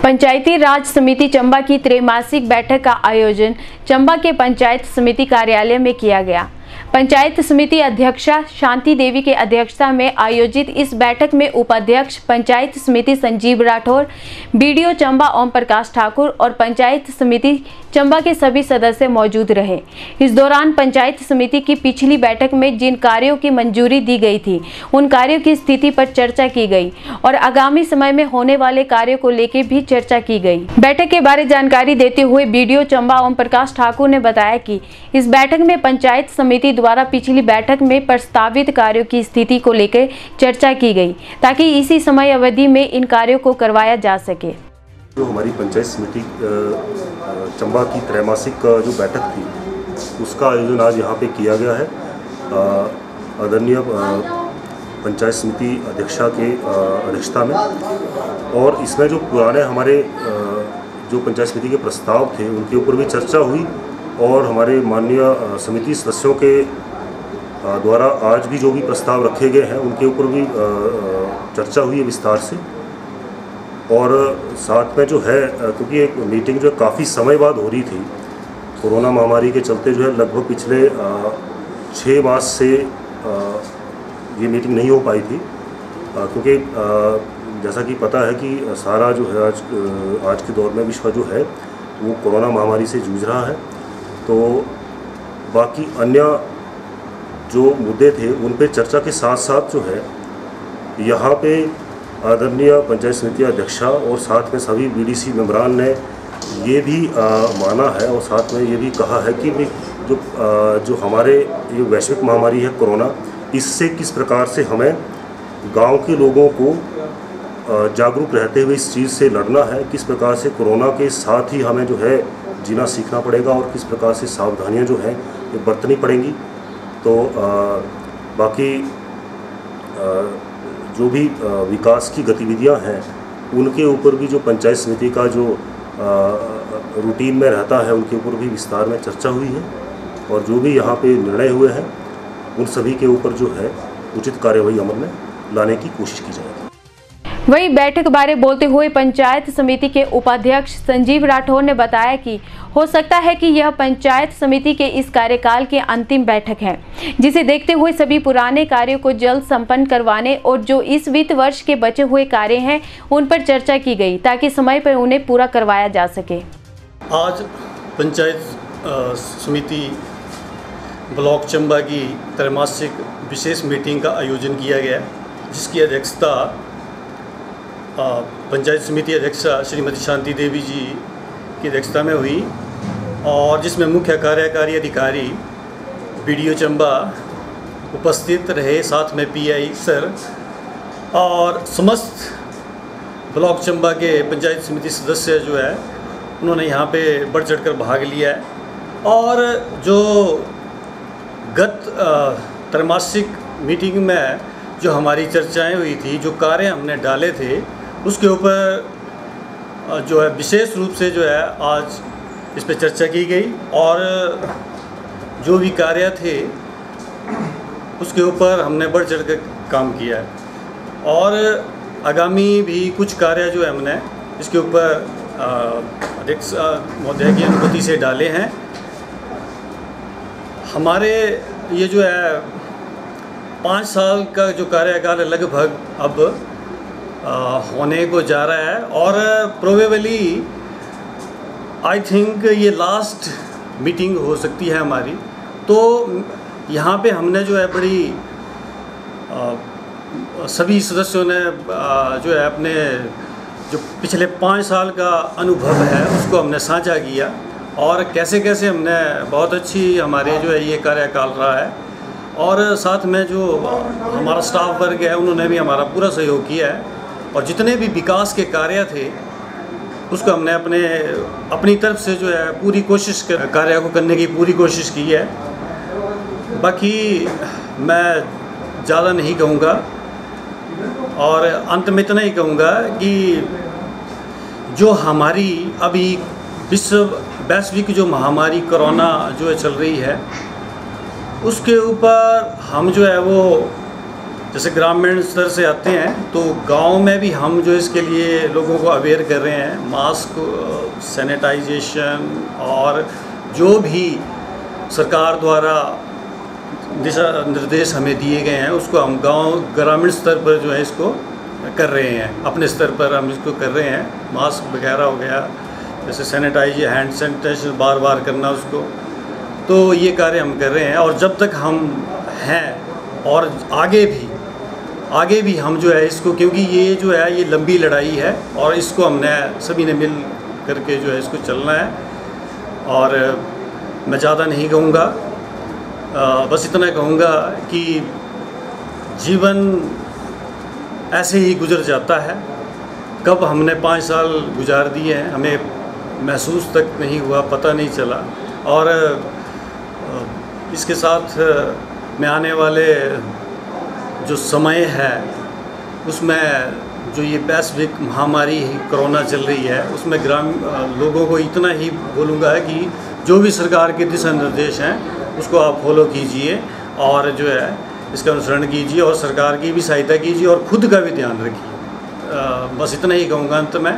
पंचायती राज समिति चंबा की त्रैमासिक बैठक का आयोजन चंबा के पंचायत समिति कार्यालय में किया गया। पंचायत समिति अध्यक्षा शांति देवी के अध्यक्षता में आयोजित इस बैठक में उपाध्यक्ष पंचायत समिति संजीव राठौर, बीडीओ चंबा ओम प्रकाश ठाकुर और पंचायत समिति चंबा के सभी सदस्य मौजूद रहे। इस दौरान पंचायत समिति की पिछली बैठक में जिन कार्यों की मंजूरी दी गई थी उन कार्यों की स्थिति पर चर्चा की गई और आगामी समय में होने वाले कार्यों को लेकर भी चर्चा की गई। बैठक के बारे जानकारी देते हुए बीडीओ चंबा ओम प्रकाश ठाकुर ने बताया कि इस बैठक में पंचायत समिति द्वारा पिछली बैठक में प्रस्तावित कार्यों की स्थिति को लेकर चर्चा की गई ताकि इसी समय अवधि में इन कार्यों को करवाया जा सके। जो हमारी पंचायत समिति चंबा की त्रैमासिक जो बैठक थी उसका आयोजन आज यहाँ पे किया गया है। आदरणीय पंचायत समिति अध्यक्षा के अध्यक्षता में, और इसमें जो पुराने हमारे जो पंचायत समिति के प्रस्ताव थे उनके ऊपर भी चर्चा हुई और हमारे माननीय समिति सदस्यों के द्वारा आज भी जो भी प्रस्ताव रखे गए हैं उनके ऊपर भी चर्चा हुई है विस्तार से। और साथ में जो है, क्योंकि एक मीटिंग जो काफ़ी समय बाद हो रही थी कोरोना महामारी के चलते, जो है लगभग पिछले 6 मास से ये मीटिंग नहीं हो पाई थी, क्योंकि जैसा कि पता है कि सारा जो है आज के दौर में विश्व जो है वो कोरोना महामारी से जूझ रहा है। तो बाकी अन्य जो मुद्दे थे उन पे चर्चा के साथ साथ जो है यहाँ पे आदरणीय पंचायत समिति अध्यक्षा और साथ में सभी बीडीसी मेंबरान ने ये भी माना है और साथ में ये भी कहा है कि जो हमारे ये वैश्विक महामारी है कोरोना, इससे किस प्रकार से हमें गांव के लोगों को जागरूक रहते हुए इस चीज़ से लड़ना है, किस प्रकार से कोरोना के साथ ही हमें जो है जीना सीखना पड़ेगा और किस प्रकार से सावधानियां जो हैं ये बरतनी पड़ेंगी। तो बाकी जो भी विकास की गतिविधियां हैं उनके ऊपर भी जो पंचायत समिति का जो रूटीन में रहता है उनके ऊपर भी विस्तार में चर्चा हुई है और जो भी यहाँ पे निर्णय हुए हैं उन सभी के ऊपर जो है उचित कार्यवाही अमल में लाने की कोशिश की जाएगी। वही बैठक बारे बोलते हुए पंचायत समिति के उपाध्यक्ष संजीव राठौर ने बताया कि हो सकता है कि यह पंचायत समिति के इस कार्यकाल की अंतिम बैठक है, जिसे देखते हुए सभी पुराने कार्यों को जल्द संपन्न करवाने और जो इस वित्त वर्ष के बचे हुए कार्य हैं उन पर चर्चा की गई ताकि समय पर उन्हें पूरा करवाया जा सके। आज पंचायत समिति ब्लॉक चंबा की त्रैमासिक विशेष मीटिंग का आयोजन किया गया, जिसकी अध्यक्षता पंचायत समिति अध्यक्षा श्रीमती शांति देवी जी की अध्यक्षता में हुई और जिसमें मुख्य कार्यकारी अधिकारी बीडीओ चंबा उपस्थित रहे, साथ में पीआई सर और समस्त ब्लॉक चंबा के पंचायत समिति सदस्य जो है उन्होंने यहाँ पे बढ़ चढ़कर भाग लिया है। और जो गत त्रैमासिक मीटिंग में जो हमारी चर्चाएं हुई थी, जो कार्य हमने डाले थे, उसके ऊपर जो है विशेष रूप से जो है आज इस पर चर्चा की गई और जो भी कार्य थे उसके ऊपर हमने बढ़ चढ़ कर काम किया है और आगामी भी कुछ कार्य जो है हमने इसके ऊपर अध्यक्ष महोदय की अनुमति से डाले हैं। हमारे ये जो है 5 साल का जो कार्यकाल लगभग अब होने को जा रहा है और प्रोबेबली आई थिंक ये लास्ट मीटिंग हो सकती है हमारी। तो यहाँ पे हमने जो है बड़ी सभी सदस्यों ने जो है अपने जो पिछले 5 साल का अनुभव है उसको हमने साझा किया और कैसे कैसे हमने बहुत अच्छी हमारे जो है ये कार्यकाल रहा है और साथ में जो हमारा स्टाफ वर्ग है उन्होंने भी हमारा पूरा सहयोग किया है और जितने भी विकास के कार्य थे उसको हमने अपनी तरफ से जो है पूरी कोशिश कार्य को करने की पूरी कोशिश की है। बाकी मैं ज़्यादा नहीं कहूँगा और अंत में इतना ही कहूँगा कि जो हमारी अभी वैश्विक जो महामारी कोरोना जो है चल रही है उसके ऊपर हम जो है वो जैसे ग्रामीण स्तर से आते हैं तो गांव में भी हम जो इसके लिए लोगों को अवेयर कर रहे हैं, मास्क, सैनिटाइजेशन और जो भी सरकार द्वारा दिशा निर्देश हमें दिए गए हैं उसको हम ग्रामीण स्तर पर जो है इसको कर रहे हैं। अपने स्तर पर हम इसको कर रहे हैं। मास्क वगैरह हो गया, जैसे सैनिटाइज, हैंड सैनिटाइजेशन बार बार करना उसको, तो ये कार्य हम कर रहे हैं। और जब तक हम हैं और आगे भी हम जो है इसको, क्योंकि ये जो है ये लंबी लड़ाई है और इसको हमने सभी ने मिल करके जो है इसको चलना है। और मैं ज़्यादा नहीं कहूँगा, बस इतना कहूँगा कि जीवन ऐसे ही गुजर जाता है। कब हमने 5 साल गुजार दिए हैं हमें महसूस तक नहीं हुआ, पता नहीं चला। और इसके साथ में आने वाले जो समय है उसमें जो ये वैश्विक महामारी कोरोना चल रही है उसमें लोगों को इतना ही बोलूँगा कि जो भी सरकार के दिशा निर्देश हैं उसको आप फॉलो कीजिए और जो है इसका अनुसरण कीजिए और सरकार की भी सहायता कीजिए और खुद का भी ध्यान रखिए। बस इतना ही कहूँगा अंत में।